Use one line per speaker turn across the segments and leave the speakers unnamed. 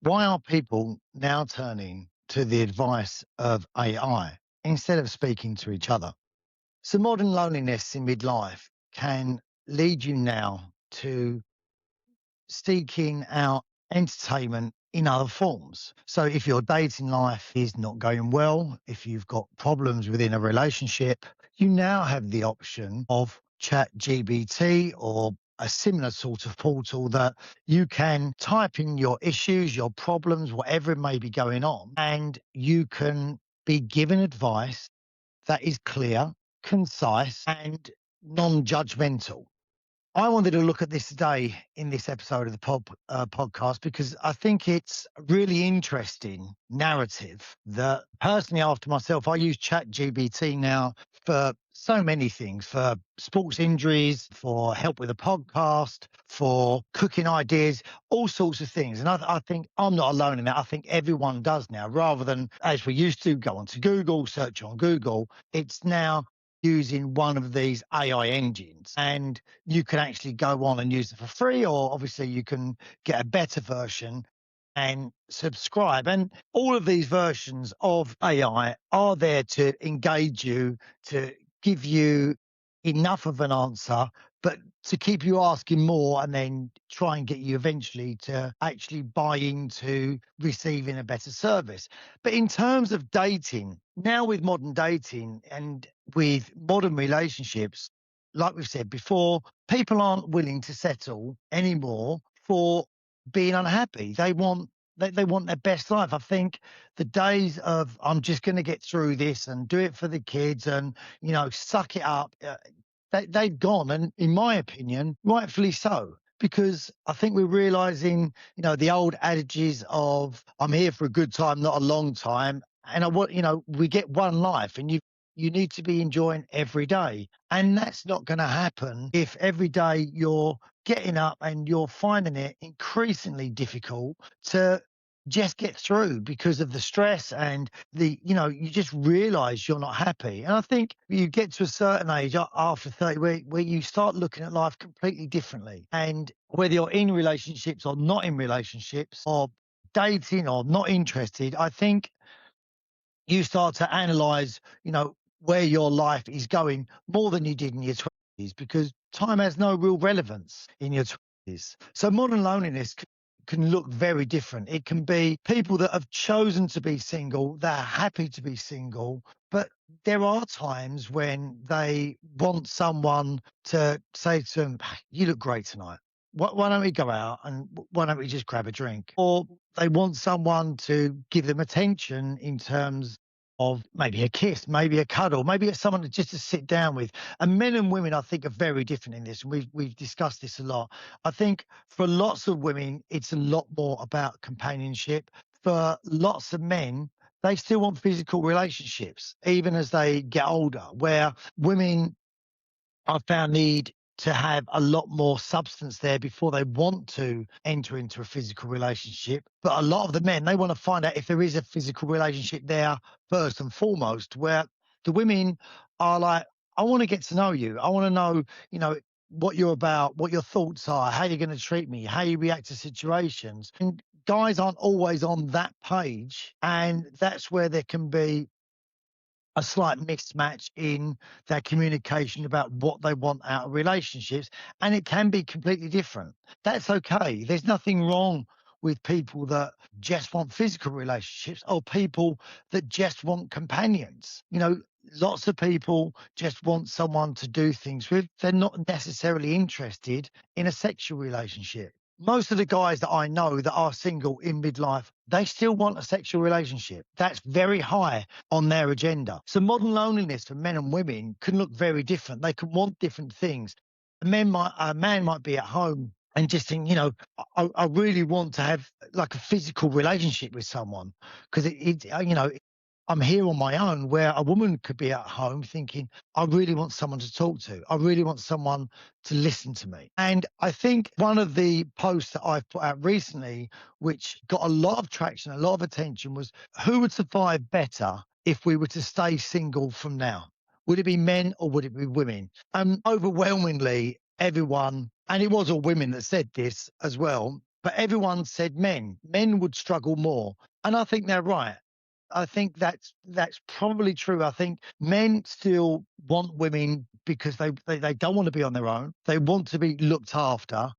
Why are people now turning to the advice of AI instead of speaking to each other? So, modern loneliness in midlife can lead you now to seeking out entertainment in other forms. So, if your dating life is not going well, if you've got problems within a relationship, you now have the option of Chat GBT or a similar sort of portal that you can type in your issues, your problems, whatever it may be going on, and you can be given advice that is clear, concise, and non judgmental. I wanted to look at this today in this episode of the podcast because I think it's a really interesting narrative that personally, after myself, I use Chat GBT now for so many things for sports injuries, for help with a podcast, for cooking ideas, all sorts of things. And I think I'm not alone in that. I think everyone does now, rather than as we used to go onto Google, search on Google, it's now using one of these AI engines. And you can actually go on and use it for free, or obviously you can get a better version and subscribe. And all of these versions of AI are there to engage you, to give you enough of an answer, but to keep you asking more and then try and get you eventually to actually buy into receiving a better service. But in terms of dating, now with modern dating and with modern relationships, like we've said before, people aren't willing to settle anymore for being unhappy. They want their best life. I think the days of I'm just going to get through this and do it for the kids and suck it up, they've gone, and in my opinion, rightfully so. Because I think we're realizing, the old adages of "I'm here for a good time, not a long time," and we get one life, and you need to be enjoying every day. And that's not going to happen if every day you're getting up and you're finding it increasingly difficult to just get through because of the stress and you just realize you're not happy. And I think you get to a certain age after 30 where you start looking at life completely differently. And whether you're in relationships or not in relationships or dating or not interested, I think you start to analyze, where your life is going more than you did in your 20s, because time has no real relevance in your 20s. So modern loneliness can look very different. It can be people that have chosen to be single, they're happy to be single, but there are times when they want someone to say to them, "You look great tonight. Why don't we go out and why don't we just grab a drink?" Or they want someone to give them attention in terms of maybe a kiss, maybe a cuddle, maybe it's someone just to sit down with. And men and women, I think, are very different in this. And we've discussed this a lot. I think for lots of women, it's a lot more about companionship. For lots of men, they still want physical relationships, even as they get older, where women I've found need to have a lot more substance there before they want to enter into a physical relationship. But a lot of the men, they want to find out if there is a physical relationship there first and foremost, where the women are like, I want to get to know you. I want to know, what you're about, what your thoughts are, how you're going to treat me, how you react to situations. And guys aren't always on that page. And that's where there can be a slight mismatch in their communication about what they want out of relationships, and it can be completely different. That's okay. There's nothing wrong with people that just want physical relationships or people that just want companions. Lots of people just want someone to do things with. They're not necessarily interested in a sexual relationship. Most of the guys that I know that are single in midlife, they still want a sexual relationship. That's very high on their agenda. So modern loneliness for men and women can look very different. They can want different things. A man might be at home and just think, I really want to have like a physical relationship with someone because I'm here on my own, where a woman could be at home thinking, I really want someone to talk to. I really want someone to listen to me. And I think one of the posts that I've put out recently, which got a lot of traction, a lot of attention, was who would survive better if we were to stay single from now? Would it be men or would it be women? Overwhelmingly, everyone, and it was all women that said this as well, but everyone said men. Men would struggle more, and I think they're right. I think that's probably true. I think men still want women because they don't want to be on their own. They want to be looked after,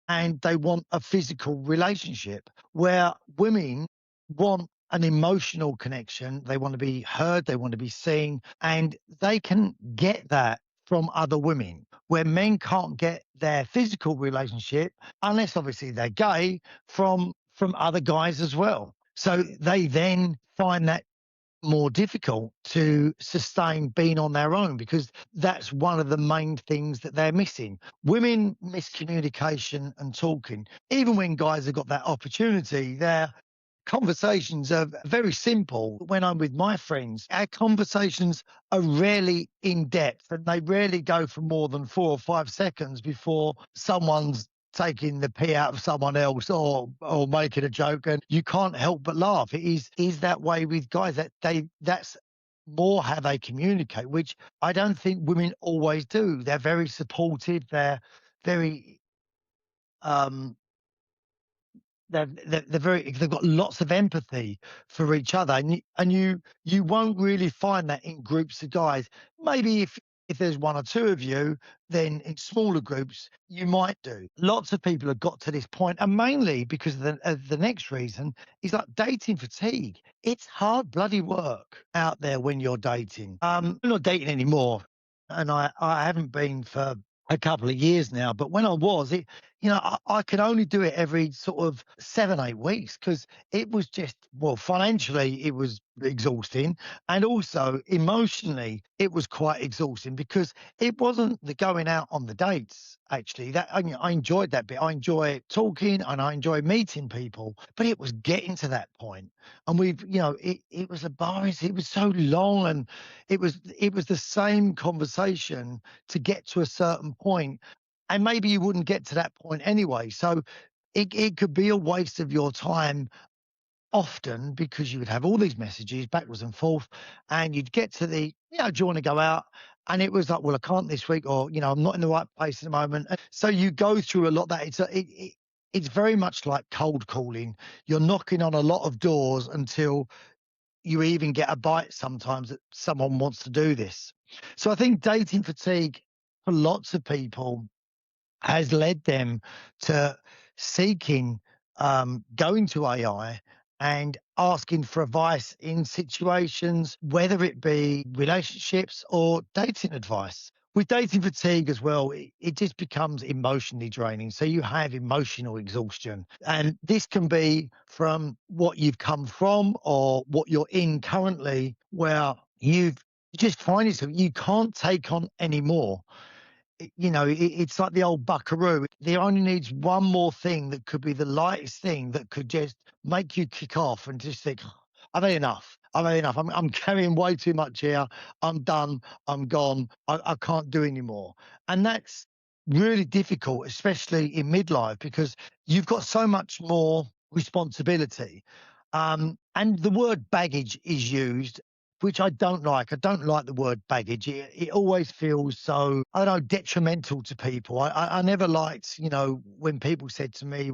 and they want a physical relationship. Where women want an emotional connection. They want to be heard. They want to be seen, and they can get that from other women. Where men can't get their physical relationship unless obviously they're gay from other guys as well. So they then find that more difficult to sustain being on their own because that's one of the main things that they're missing. Women miss communication and talking. Even when guys have got that opportunity, their conversations are very simple. When I'm with my friends, our conversations are rarely in depth and they rarely go for more than 4 or 5 seconds before someone's taking the pee out of someone else or making a joke, and you can't help but laugh. It is that way with guys, that's more how they communicate, which I don't think women always do. They're very supportive. They're very um they're very, they've got lots of empathy for each other, and you won't really find that in groups of guys. Maybe if there's one or two of you, then in smaller groups you might do. Lots of people have got to this point, and mainly because of the next reason is like dating fatigue. It's hard bloody work out there when you're dating. I'm not dating anymore, and I haven't been for a couple of years now. But when I was, I could only do it every sort of 7, 8 weeks because it was just, well, financially it was exhausting, and also emotionally it was quite exhausting because it wasn't the going out on the dates. Actually, I enjoyed that bit. I enjoy talking and I enjoy meeting people, but it was getting to that point, and it was laborious. It was so long, and it was the same conversation to get to a certain point, and maybe you wouldn't get to that point anyway. So it could be a waste of your time often because you would have all these messages backwards and forth, and you'd get to do you want to go out? And it was like, well, I can't this week, or, I'm not in the right place at the moment. So you go through a lot of that. It's very much like cold calling. You're knocking on a lot of doors until you even get a bite sometimes that someone wants to do this. So I think dating fatigue for lots of people has led them to seeking, going to AI and asking for advice in situations, whether it be relationships or dating advice. With dating fatigue as well, it just becomes emotionally draining. So you have emotional exhaustion. And this can be from what you've come from or what you're in currently, where you just find yourself, you can't take on any more. It's like the old buckaroo. There only needs one more thing that could be the lightest thing that could just make you kick off and just think, "Oh, I've had enough. I've had enough. I'm carrying way too much here. I'm done. I'm gone. I can't do anymore." And that's really difficult, especially in midlife, because you've got so much more responsibility. And the word baggage is used, which I don't like. I don't like the word baggage. It always feels so, I don't know, detrimental to people. I never liked, when people said to me,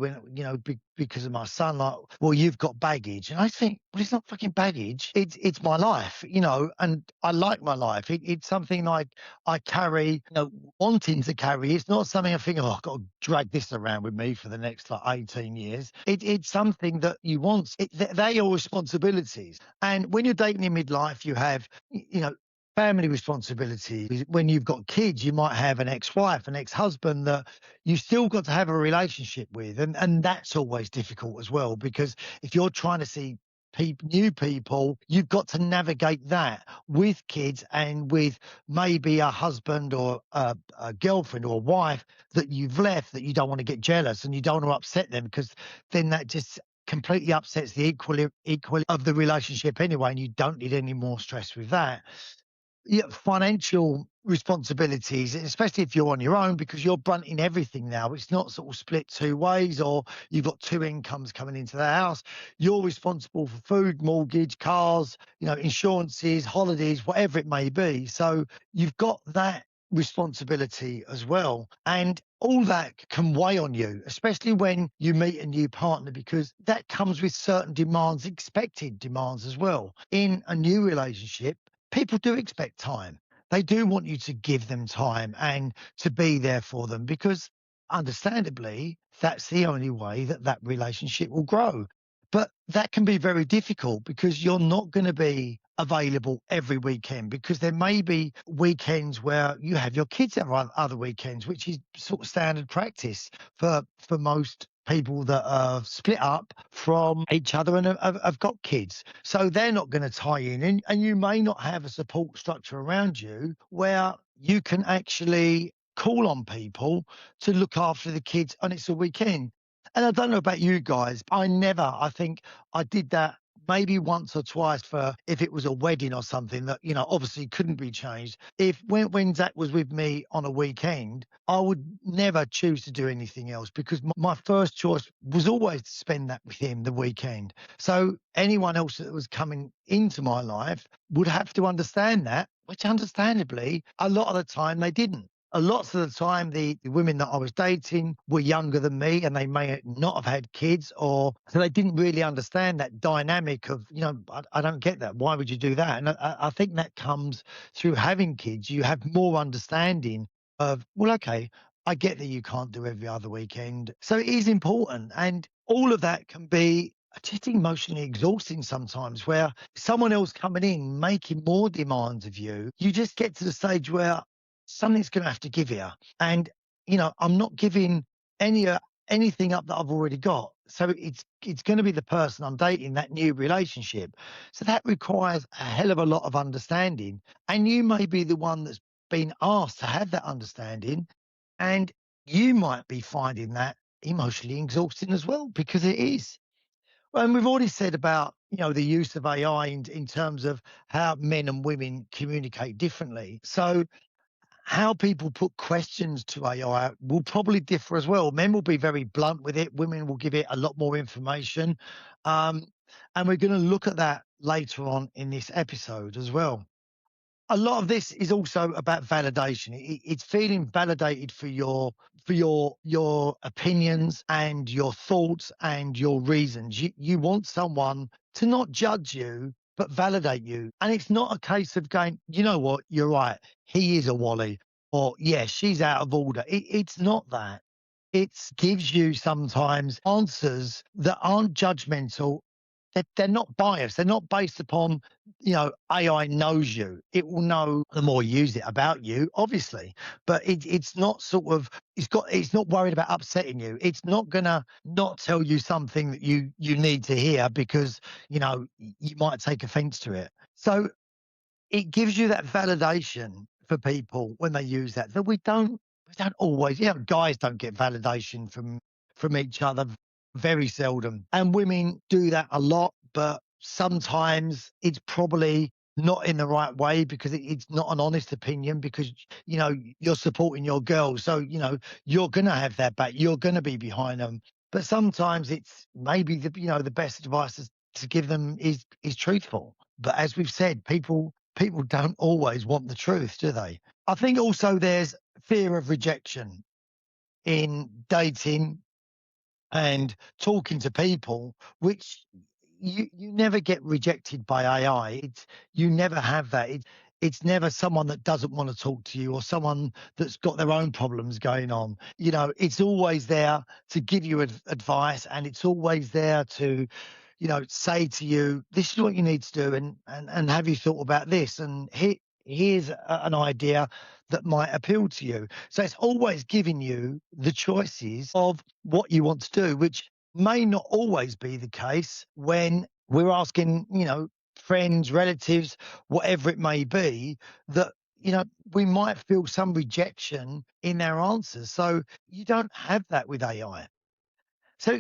because of my son, like, well, you've got baggage. And I think, well, it's not fucking baggage. It's my life, and I like my life. It's something like I carry, wanting to carry. It's not something I think, oh, I've got to drag this around with me for the next like 18 years. It's something that you want. They are responsibilities. And when you're dating in midlife, you have, family responsibility. When you've got kids, you might have an ex-wife, an ex-husband that you still got to have a relationship with. And that's always difficult as well, because if you're trying to see new people, you've got to navigate that with kids and with maybe a husband or a girlfriend or a wife that you've left, that you don't want to get jealous and you don't want to upset them, because then that just completely upsets the equal of the relationship anyway, and you don't need any more stress with that. Yeah, financial responsibilities, especially if you're on your own, because you're brunting everything now. It's not sort of split two ways, or you've got two incomes coming into the house. You're responsible for food, mortgage, cars, insurances, holidays, whatever it may be. So you've got that responsibility as well. And all that can weigh on you, especially when you meet a new partner, because that comes with certain demands, expected demands as well. In a new relationship, people do expect time. They do want you to give them time and to be there for them because, understandably, that's the only way that that relationship will grow. But that can be very difficult because you're not going to be available every weekend, because there may be weekends where you have your kids every other weekends, which is sort of standard practice for most people that are split up from each other and have got kids. So they're not going to tie in, and you may not have a support structure around you where you can actually call on people to look after the kids and it's a weekend. And I don't know about you guys, but I think I did that maybe once or twice for if it was a wedding or something that, obviously couldn't be changed. If when Zach was with me on a weekend, I would never choose to do anything else because my first choice was always to spend that with him the weekend. So anyone else that was coming into my life would have to understand that, which understandably, a lot of the time they didn't. A lot of the time, the women that I was dating were younger than me and they may not have had kids, or so they didn't really understand that dynamic of, I don't get that. Why would you do that? And I think that comes through having kids. You have more understanding of, well, okay, I get that you can't do every other weekend. So it is important. And all of that can be just emotionally exhausting sometimes, where someone else coming in, making more demands of you, you just get to the stage where something's going to have to give here. And, I'm not giving any anything up that I've already got. So it's going to be the person I'm dating, that new relationship. So that requires a hell of a lot of understanding. And you may be the one that's been asked to have that understanding. And you might be finding that emotionally exhausting as well, because it is. Well, and we've already said about, the use of AI in terms of how men and women communicate differently. So how people put questions to AI will probably differ as well. Men will be very blunt with it. Women will give it a lot more information. Um, and we're going to look at that later on in this episode as well. A lot of this is also about validation. It's feeling validated for your opinions and your thoughts and your reasons. You want someone to not judge you but validate you. And it's not a case of going, you know what, you're right, he is a wally, or yeah, she's out of order. It's not that. It gives you sometimes answers that aren't judgmental. They're not biased. They're not based upon, AI knows you. It will know the more you use it about you, obviously. But it's not sort of, it's not worried about upsetting you. It's not gonna not tell you something that you need to hear because, you might take offense to it. So it gives you that validation for people when they use that we don't always, guys don't get validation from each other, very seldom, and women do that a lot, but sometimes it's probably not in the right way because it's not an honest opinion, because you're supporting your girl, so you're gonna have their back, you're gonna be behind them. But sometimes it's maybe the best advice is to give them is truthful. But as we've said, people don't always want the truth, do they? I think also there's fear of rejection in dating and talking to people, which you never get rejected by AI. You never have that. It's never someone that doesn't want to talk to you or someone that's got their own problems going on. It's always there to give you advice, and it's always there to, say to you, this is what you need to do, and have you thought about this? And here's an idea that might appeal to you. So it's always giving you the choices of what you want to do, which may not always be the case when we're asking, friends, relatives, whatever it may be, that, we might feel some rejection in their answers. So you don't have that with AI. So,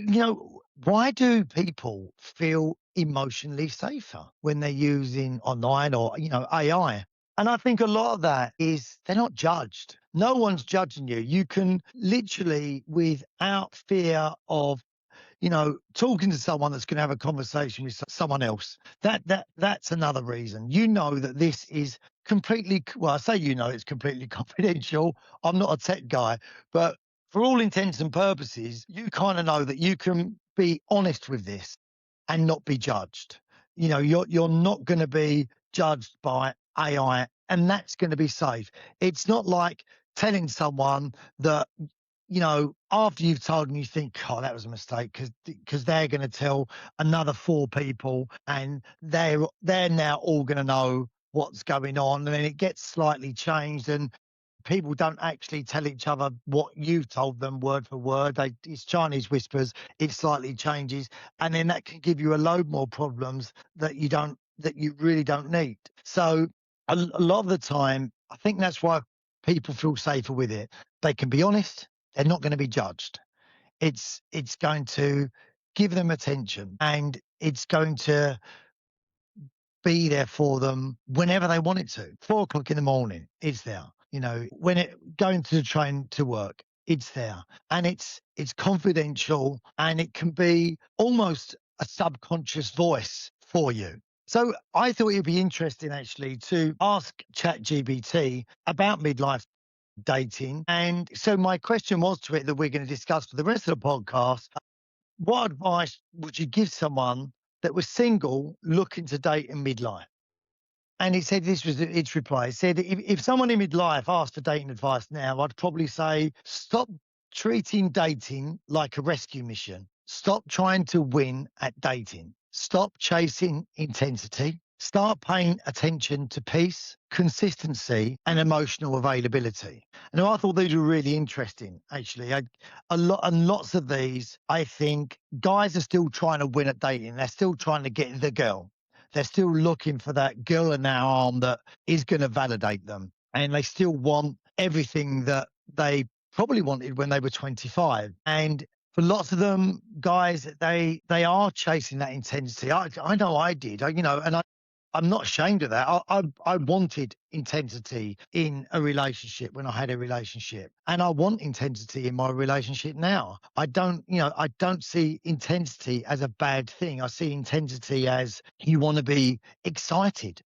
why do people feel emotionally safer when they're using online or, AI? And I think a lot of that is they're not judged. No one's judging you. You can literally, without fear of, talking to someone that's going to have a conversation with someone else. That's another reason. You know that this is well, I say, it's completely confidential. I'm not a tech guy, but for all intents and purposes, you kind of know that you can be honest with this and not be judged. You're not going to be judged by AI, and that's going to be safe. It's not like telling someone that, after you've told them, you think, oh, that was a mistake, because they're going to tell another four people, and they're now all going to know what's going on, and then it gets slightly changed, and people don't actually tell each other what you've told them word for word. It's Chinese whispers. It slightly changes, and then that can give you a load more problems that you really don't need. So a lot of the time, I think that's why people feel safer with it. They can be honest. They're not going to be judged. It's going to give them attention, and it's going to be there for them whenever they want it to. 4 o'clock in the morning, it's there. When going to the train to work, it's there. And it's confidential, and it can be almost a subconscious voice for you. So I thought it'd be interesting actually to ask ChatGPT about midlife dating. And so my question was to it, that we're going to discuss for the rest of the podcast: what advice would you give someone that was single looking to date in midlife? And it said, this was its reply. It said, if someone in midlife asked for dating advice now, I'd probably say, stop treating dating like a rescue mission. Stop trying to win at dating. Stop chasing intensity. Start paying attention to peace, consistency, and emotional availability. And I thought these were really interesting, actually. Lots of these, I think guys are still trying to win at dating. They're still trying to get the girl. They're still looking for that girl in their arm that is going to validate them. And they still want everything that they probably wanted when they were 25. And for lots of them, guys, they are chasing that intensity. I know I did, and I'm not ashamed of that. I wanted intensity in a relationship when I had a relationship, and I want intensity in my relationship now. I don't see intensity as a bad thing. I see intensity as, you want to be excited.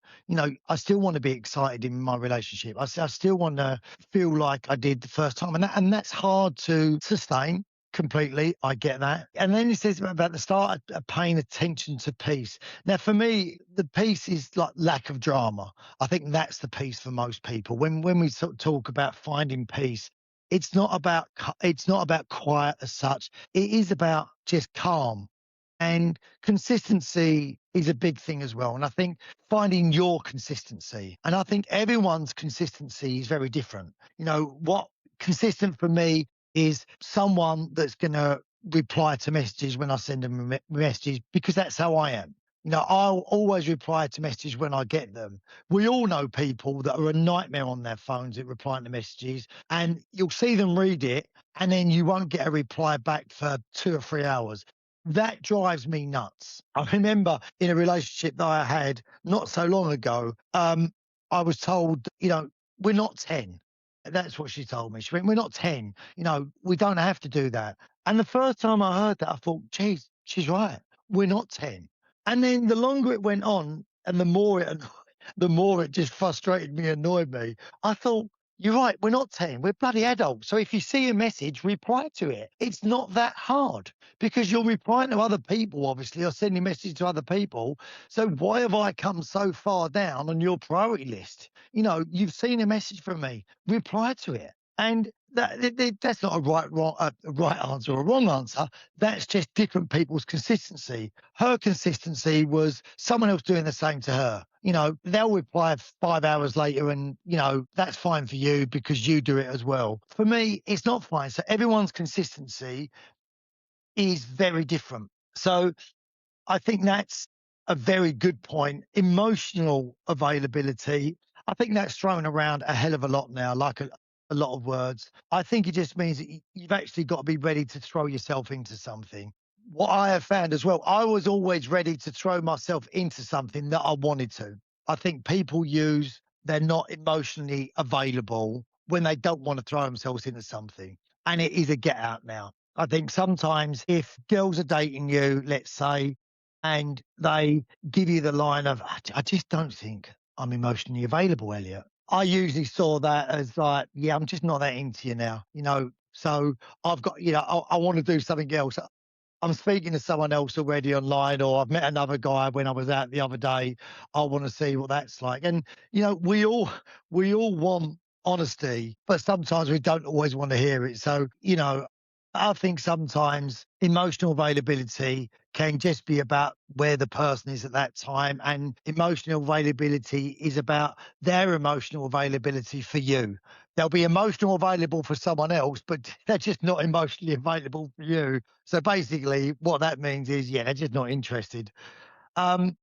I still want to be excited in my relationship. I still want to feel like I did the first time, and that's hard to sustain. Completely, I get that. And then it says about the start of paying attention to peace. Now, for me, the peace is like lack of drama. I think that's the peace for most people. When we sort of talk about finding peace, it's not about quiet as such. It is about just calm. And consistency is a big thing as well. And I think finding your consistency, and I think everyone's consistency is very different. What consistent for me is someone that's going to reply to messages when I send them messages, because that's how I am. I'll always reply to messages when I get them. We all know people that are a nightmare on their phones at replying to messages, and you'll see them read it, and then you won't get a reply back for 2 or 3 hours. That drives me nuts. I remember in a relationship that I had not so long ago, I was told, we're not 10. That's what she told me. She went, we're not 10. We don't have to do that. And the first time I heard that, I thought, geez, she's right. We're not 10. And then the longer it went on, and the more it just frustrated me, annoyed me, I thought, you're right, we're not 10. We're bloody adults. So if you see a message, reply to it. It's not that hard, because you're replying to other people, obviously, or sending messages to other people. So why have I come so far down on your priority list? You've seen a message from me, reply to it. And that's not a right answer or a wrong answer. That's just different people's consistency. Her consistency was someone else doing the same to her. They'll reply 5 hours later, and, that's fine for you because you do it as well. For me, it's not fine. So everyone's consistency is very different. So I think that's a very good point. Emotional availability, I think that's thrown around a hell of a lot now, like a lot of words. I think it just means that you've actually got to be ready to throw yourself into something. What I have found as well, I was always ready to throw myself into something that I wanted to. I think people use they're not emotionally available when they don't want to throw themselves into something. And it is a get out now. I think sometimes if girls are dating you, let's say, and they give you the line of, I just don't think I'm emotionally available, Elliot. I usually saw that as like, yeah, I'm just not that into you now, So I've got, I want to do something else. I'm speaking to someone else already online, or I've met another guy when I was out the other day. I want to see what that's like. And we all want honesty, but sometimes we don't always want to hear it. So, I think sometimes emotional availability can just be about where the person is at that time, and emotional availability is about their emotional availability for you. They'll be emotional available for someone else, but they're just not emotionally available for you. So basically, what that means is, yeah, they're just not interested. Um,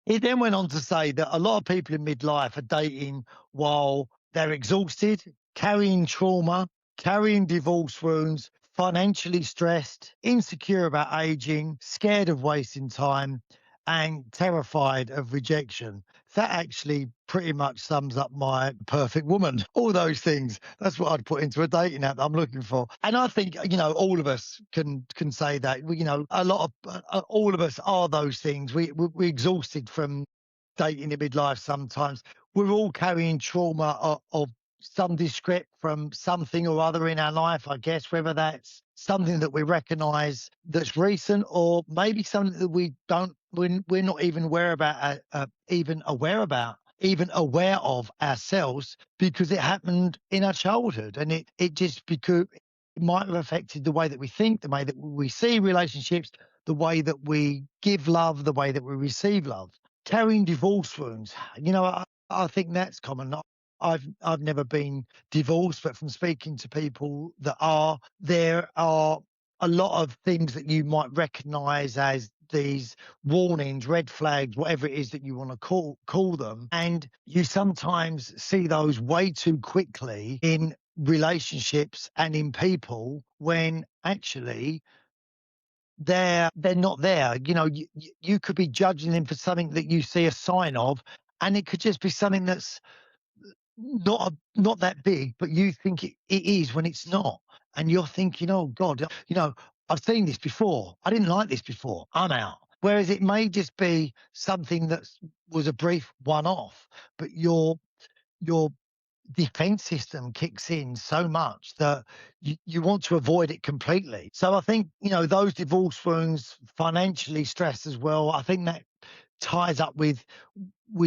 he then went on to say that a lot of people in midlife are dating while they're exhausted, carrying trauma, carrying divorce wounds, financially stressed, insecure about aging, scared of wasting time, and terrified of rejection. That actually pretty much sums up my perfect woman. All those things. That's what I'd put into a dating app that I'm looking for. And I think, all of us can say that. A lot of all of us are those things. We're exhausted from dating in midlife sometimes. We're all carrying trauma of some descript from something or other in our life, I guess, whether that's something that we recognize that's recent, or maybe something that we don't, we're not even aware about, even aware of ourselves, because it happened in our childhood, and it just, because it might have affected the way that we think, the way that we see relationships, the way that we give love, the way that we receive love. Carrying divorce wounds, I think that's common. I've never been divorced, but from speaking to people that are, there are a lot of things that you might recognize as these warnings, red flags, whatever it is that you want to call them. And you sometimes see those way too quickly in relationships and in people, when actually they're not there. You could be judging them for something that you see a sign of, and it could just be something that's not that big, but you think it is when it's not. And you're thinking, oh God, I've seen this before. I didn't like this before. I'm out. Whereas it may just be something that was a brief one-off, but your defense system kicks in so much that you want to avoid it completely. So I think, those divorce wounds, financially stressed as well, I think that ties up with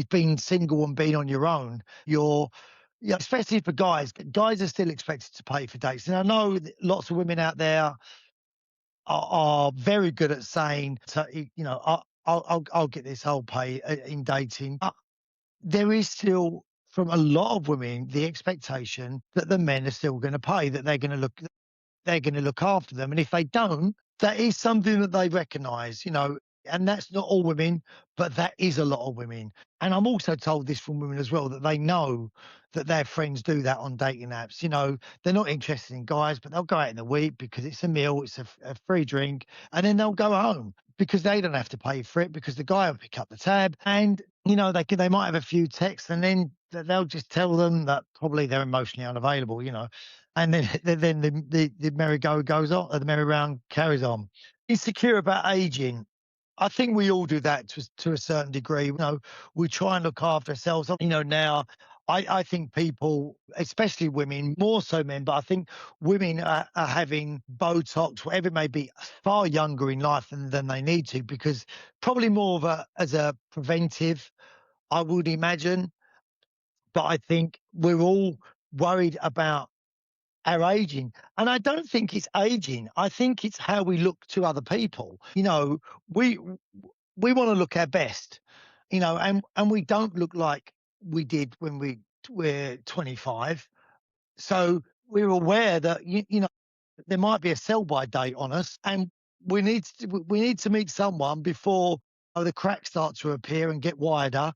being single and being on your own. Especially for guys are still expected to pay for dates. And I know that lots of women out there are very good at saying, I'll get this whole pay in dating. There is still, from a lot of women, the expectation that the men are still going to pay, that they're going to look after them. And if they don't, that is something that they recognise, and that's not all women, but that is a lot of women. And I'm also told this from women as well, that they know that their friends do that on dating apps. They're not interested in guys, but they'll go out in the week because it's a meal, it's a free drink, and then they'll go home because they don't have to pay for it, because the guy will pick up the tab, and they might have a few texts, and then they'll just tell them that probably they're emotionally unavailable, and then the merry-go goes on, the merry-round carries on. Insecure about aging. I think we all do that to a certain degree. We try and look after ourselves. Now I think people, especially women, more so men, but I think women are having Botox, whatever it may be, far younger in life than they need to, because probably more of as a preventive, I would imagine. But I think we're all worried about our aging. And I don't think it's aging. I think it's how we look to other people. We we want to look our best, and we don't look like we did when we're 25. So we're aware that there might be a sell by date on us, and we need to meet someone before the cracks start to appear and get wider.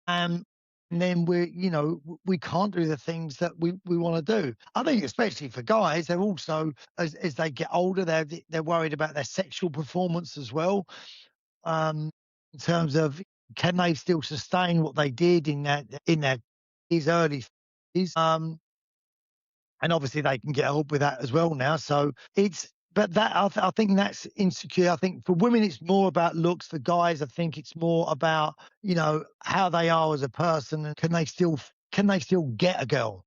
Um, and then we can't do the things that we want to do. I think especially for guys, they're also, as they get older, they're worried about their sexual performance as well. In terms of, can they still sustain what they did in their these early 50s? And obviously they can get help with that as well now. So it's but I think that's insecure. I think for women, it's more about looks. For guys, I think it's more about, how they are as a person, and can they still get a girl?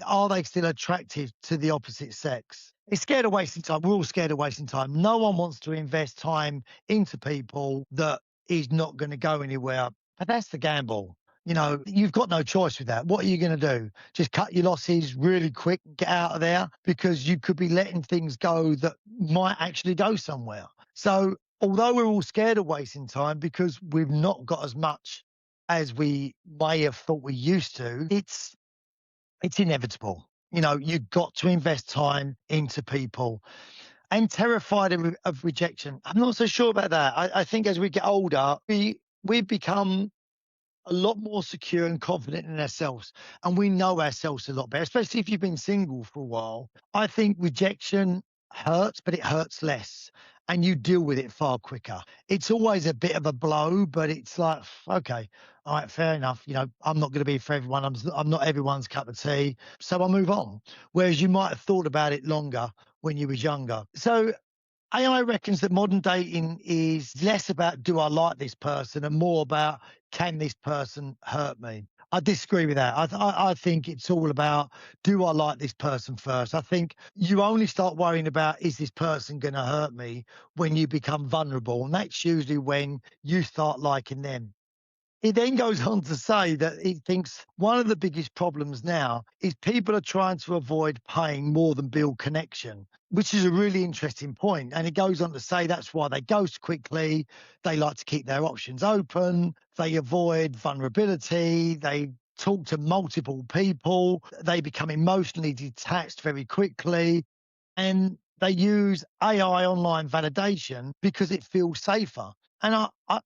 Are they still attractive to the opposite sex? It's scared of wasting time. We're all scared of wasting time. No one wants to invest time into people that is not going to go anywhere. But that's the gamble. You've got no choice with that. What are you going to do? Just cut your losses really quick, get out of there, because you could be letting things go that might actually go somewhere. So, although we're all scared of wasting time because we've not got as much as we may have thought we used to, it's inevitable. You've got to invest time into people. And terrified of rejection. I'm not so sure about that. I think as we get older, we become a lot more secure and confident in ourselves, and we know ourselves a lot better, especially if you've been single for a while. I think rejection hurts, but it hurts less, and you deal with it far quicker. It's always a bit of a blow, but it's like, okay, all right, fair enough. I'm not going to be for everyone. I'm not everyone's cup of tea, so I move on. Whereas you might have thought about it longer when you was younger. So AI reckons that modern dating is less about do I like this person and more about can this person hurt me. I disagree with that. I think it's all about do I like this person first. I think you only start worrying about is this person going to hurt me when you become vulnerable, and that's usually when you start liking them. He then goes on to say that he thinks one of the biggest problems now is people are trying to avoid paying more than build connection, which is a really interesting point. And he goes on to say that's why they ghost quickly. They like to keep their options open. They avoid vulnerability. They talk to multiple people. They become emotionally detached very quickly. And they use AI online validation because it feels safer. And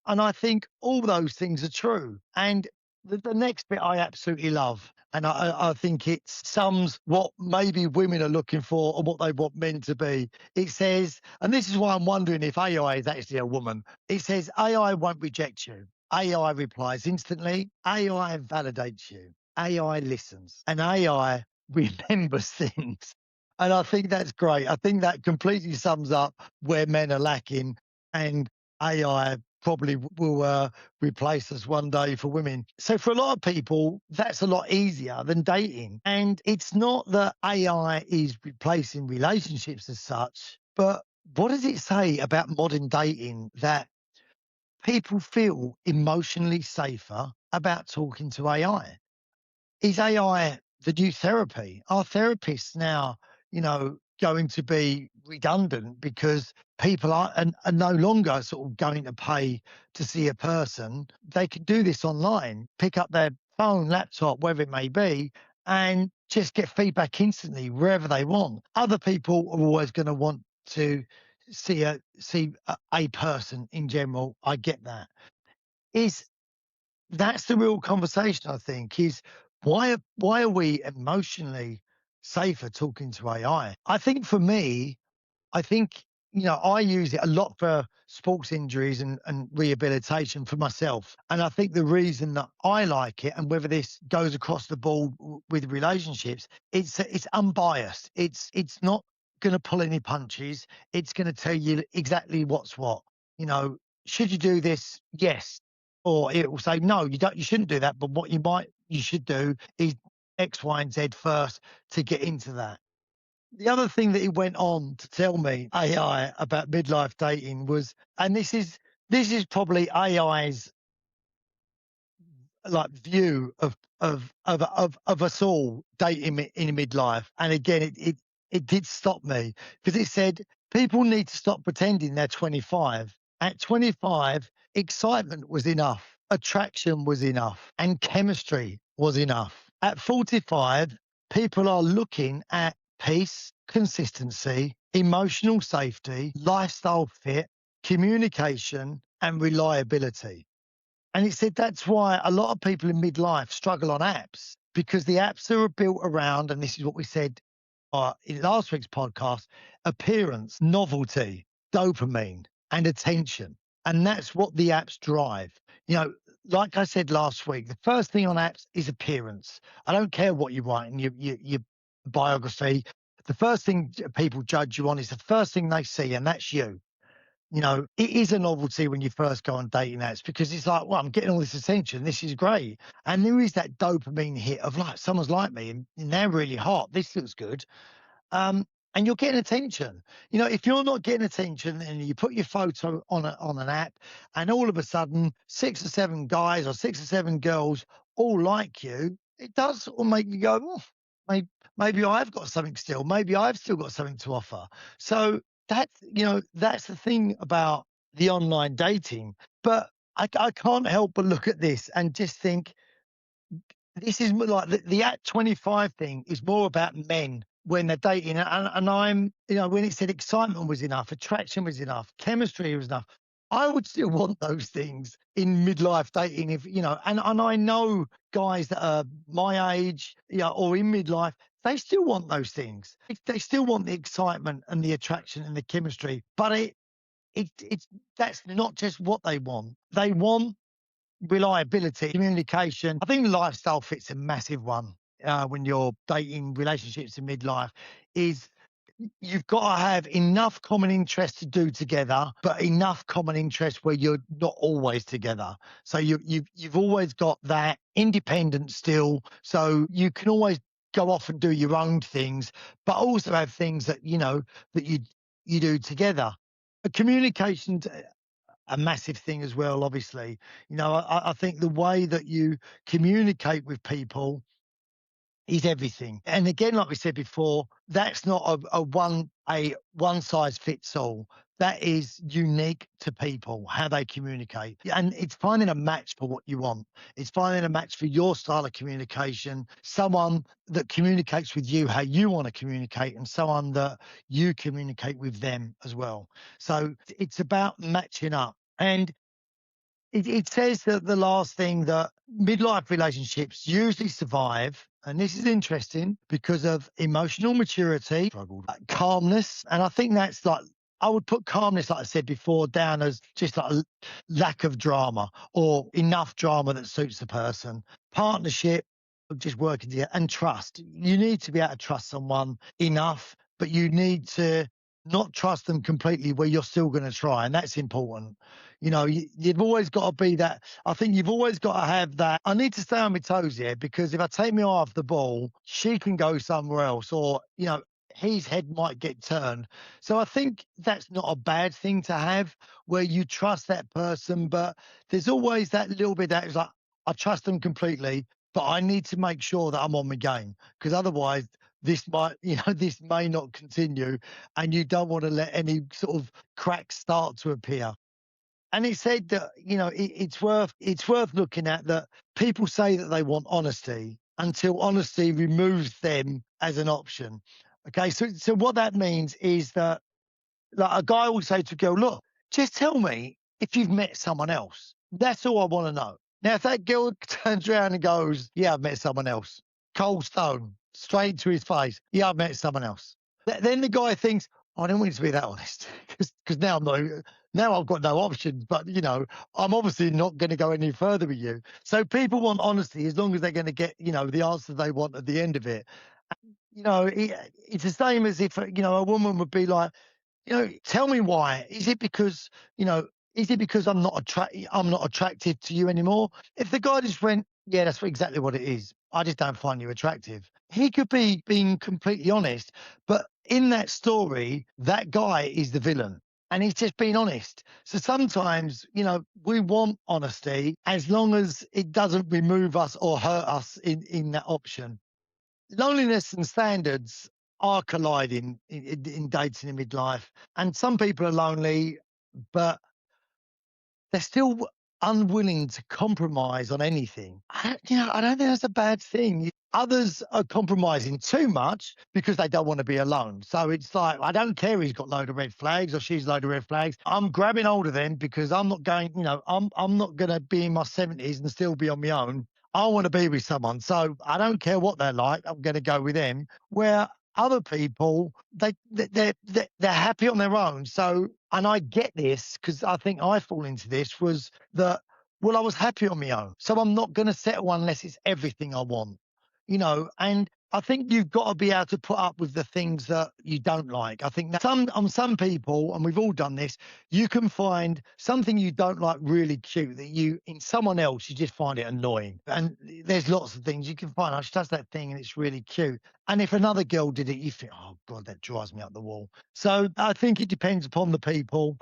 I think all those things are true. And the next bit I absolutely love. And I think it sums what maybe women are looking for or what they want men to be. It says, and this is why I'm wondering if AI is actually a woman. It says, AI won't reject you. AI replies instantly. AI validates you. AI listens. And AI remembers things. And I think that's great. I think that completely sums up where men are lacking. And AI probably will replace us one day for women. So for a lot of people, that's a lot easier than dating. And it's not that AI is replacing relationships as such, but what does it say about modern dating that people feel emotionally safer about talking to AI? Is AI the new therapy? Are therapists now, going to be redundant because people are no longer sort of going to pay to see a person? They can do this online, pick up their phone, laptop, wherever it may be, and just get feedback instantly wherever they want. Other people are always going to want to see a person in general. I get that. Is That's the real conversation, I think, is why are we emotionally safer talking to AI? I think for me, I think, I use it a lot for sports injuries and rehabilitation for myself. And I think the reason that I like it, and whether this goes across the board with relationships, it's unbiased. It's not going to pull any punches. It's going to tell you exactly what's what. You know, should you do this? Yes. Or it will say, no, you shouldn't do that. But what you should do is X, Y, and Z first to get into that. The other thing that he went on to tell me, AI, about midlife dating was, and this is probably AI's like view of us all dating in midlife. And again, it did stop me because it said people need to stop pretending they're 25. At 25, excitement was enough, attraction was enough, and chemistry was enough. At 45, people are looking at peace, consistency, emotional safety, lifestyle fit, communication, and reliability. And it said that's why a lot of people in midlife struggle on apps, because the apps are built around, and this is what we said in last week's podcast, appearance, novelty, dopamine, and attention. And that's what the apps drive. You know, like I said last week, the first thing on apps is appearance. I don't care what you write in your biography. the first thing people judge you on is the first thing they see, and that's you. It is a novelty when you first go on dating apps because it's like, well, I'm getting all this attention. This is great. And there is that dopamine hit of like, someone's like me and they're really hot. This looks good. Um, and you're getting attention. If you're not getting attention and you put your photo on an app, and all of a sudden 6 or 7 guys or 6 or 7 girls all like you, it does sort of make you go, oh, maybe, maybe I've got something still. Maybe I've still got something to offer. So that's the thing about the online dating. But I can't help but look at this and just think this is like the at 25 thing is more about men when they're dating. And I'm, when it said excitement was enough, attraction was enough, chemistry was enough, I would still want those things in midlife dating. If, and I know guys that are my age, or in midlife, they still want those things. They still want the excitement and the attraction and the chemistry, but it's that's not just what they want. They want reliability, communication. I think lifestyle fits a massive one when you're dating relationships in midlife. Is you've got to have enough common interest to do together, but enough common interest where you're not always together. So you've always got that independence still. So you can always go off and do your own things, but also have things that that you do together. Communication a massive thing as well, obviously. I think the way that you communicate with people is everything. And again, like we said before, that's not a one size fits all. That is unique to people, how they communicate. And it's finding a match for what you want. It's finding a match for your style of communication, someone that communicates with you how you want to communicate, and someone that you communicate with them as well. So it's about matching up. And it says that the last thing that midlife relationships usually survive, and this is interesting because of emotional maturity, calmness, and I think that's like I would put calmness, like I said before, down as just like a lack of drama or enough drama that suits the person. Partnership, just working together, and trust. You need to be able to trust someone enough, but you need to not trust them completely where you're still going to try, and that's important. You've always got to be that. I think you've always got to have that. I need to stay on my toes here because if I take my eye off the ball, she can go somewhere else, or his head might get turned. So I think that's not a bad thing to have, where you trust that person, but there's always that little bit that is like, I trust them completely, but I need to make sure that I'm on my game, because otherwise this might, this may not continue, and you don't want to let any sort of cracks start to appear. And it said that, it's worth looking at that people say that they want honesty until honesty removes them as an option. Okay, so what that means is that, like, a guy will say to a girl, look, just tell me if you've met someone else. That's all I want to know. Now, if that girl turns around and goes, yeah, I've met someone else, cold stone, straight to his face, yeah, I've met someone else. Then the guy thinks, oh, I don't want you to be that honest, because now I've got no options. But I'm obviously not going to go any further with you. So people want honesty as long as they're going to get the answer they want at the end of it. It's the same as if a woman would be like, tell me why. You know, is it because I'm not attractive to you anymore? If the guy just went, yeah, that's exactly what it is. I just don't find you attractive. He could be being completely honest, but in that story, that guy is the villain. And he's just being honest. So sometimes, we want honesty as long as it doesn't remove us or hurt us in that option. Loneliness and standards are colliding in dating in midlife, and some people are lonely, but they're still unwilling to compromise on anything. I don't think that's a bad thing. Others are compromising too much because they don't want to be alone. So it's like, I don't care if he's got a load of red flags or she's a load of red flags. I'm grabbing hold of them because I'm not going, I'm not going to be in my 70s and still be on my own. I want to be with someone. So I don't care what they're like. I'm going to go with them. Where other people, they're happy on their own. So, and I get this because I think I fall into this, was that, well, I was happy on my own. So I'm not going to settle unless it's everything I want, and I think you've got to be able to put up with the things that you don't like. I think that some people, and we've all done this, you can find something you don't like really cute that you in someone else you just find it annoying. And there's lots of things you can find. Oh, she does that thing and it's really cute. And if another girl did it, you think, oh God, that drives me up the wall. So I think it depends upon the people.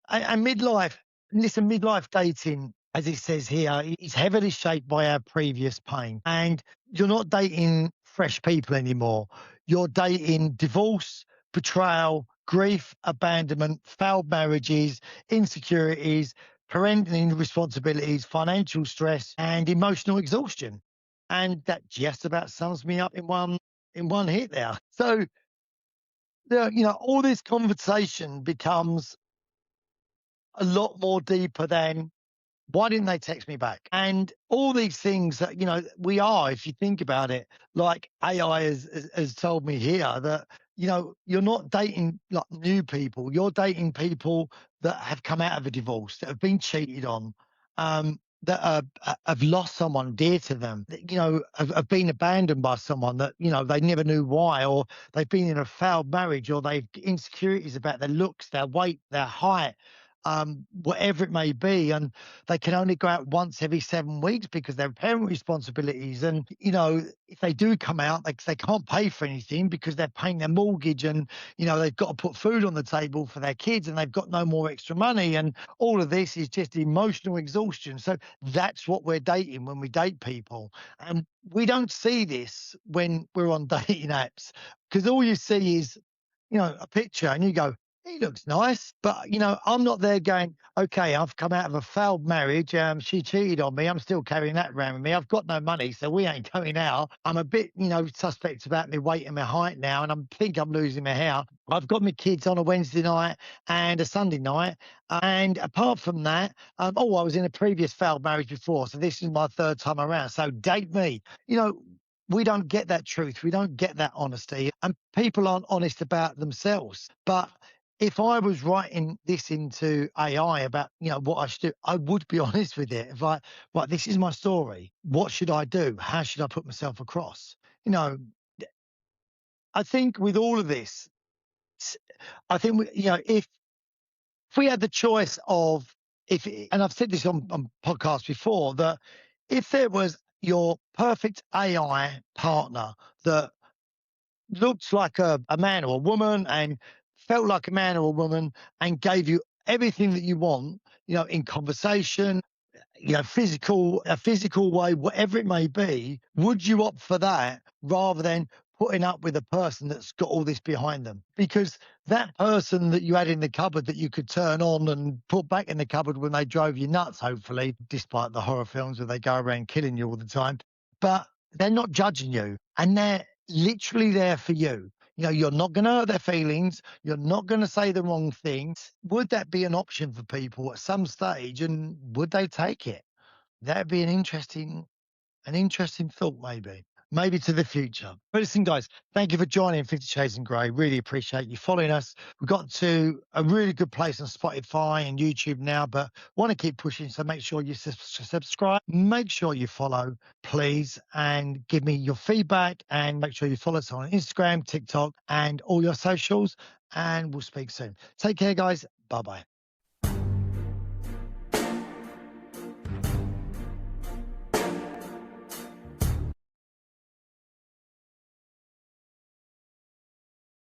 And midlife, listen, midlife dating, as it says here, is heavily shaped by our previous pain. And you're not dating fresh people anymore. You're dating divorce, betrayal, grief, abandonment, failed marriages, insecurities, parenting responsibilities, financial stress, and emotional exhaustion. And that just about sums me up in one hit there. So all this conversation becomes a lot more deeper than why didn't they text me back? And all these things that, we are, if you think about it, like AI has told me here that, you're not dating like new people. You're dating people that have come out of a divorce, that have been cheated on, that have lost someone dear to them, that, have been abandoned by someone that, they never knew why, or they've been in a failed marriage, or they've insecurities about their looks, their weight, their height, whatever it may be. And they can only go out once every 7 weeks because they're parent responsibilities. And, if they do come out, they can't pay for anything because they're paying their mortgage and, they've got to put food on the table for their kids and they've got no more extra money. And all of this is just emotional exhaustion. So that's what we're dating when we date people. And we don't see this when we're on dating apps because all you see is a picture and you go, he looks nice. But, I'm not there going, okay, I've come out of a failed marriage. She cheated on me. I'm still carrying that around with me. I've got no money, so we ain't going out. I'm a bit, suspect about my weight and my height now, and I think I'm losing my hair. I've got my kids on a Wednesday night and a Sunday night. And apart from that, I was in a previous failed marriage before. So this is my third time around. So date me. We don't get that truth. We don't get that honesty. And people aren't honest about themselves. But if I was writing this into AI about, what I should do, I would be honest with it. If right, this is my story. What should I do? How should I put myself across? You know, I think with all of this, s- I think, if we had the choice of, and I've said this on podcasts before, that if there was your perfect AI partner that looked like a man or a woman and felt like a man or a woman and gave you everything that you want, in conversation, a physical way, whatever it may be, would you opt for that rather than putting up with a person that's got all this behind them? Because that person that you had in the cupboard that you could turn on and put back in the cupboard when they drove you nuts, hopefully, despite the horror films where they go around killing you all the time, but they're not judging you and they're literally there for you. You're not going to hurt their feelings. You're not going to say the wrong things. Would that be an option for people at some stage? And would they take it? That'd be an interesting thought, maybe to the future. But listen, guys, thank you for joining 50 Shades and Grey. Really appreciate you following us. We've got to a really good place on Spotify and YouTube now, but want to keep pushing. So make sure you subscribe, make sure you follow, please, and give me your feedback. And make sure you follow us on Instagram, TikTok, and all your socials. And we'll speak soon. Take care, guys. Bye bye.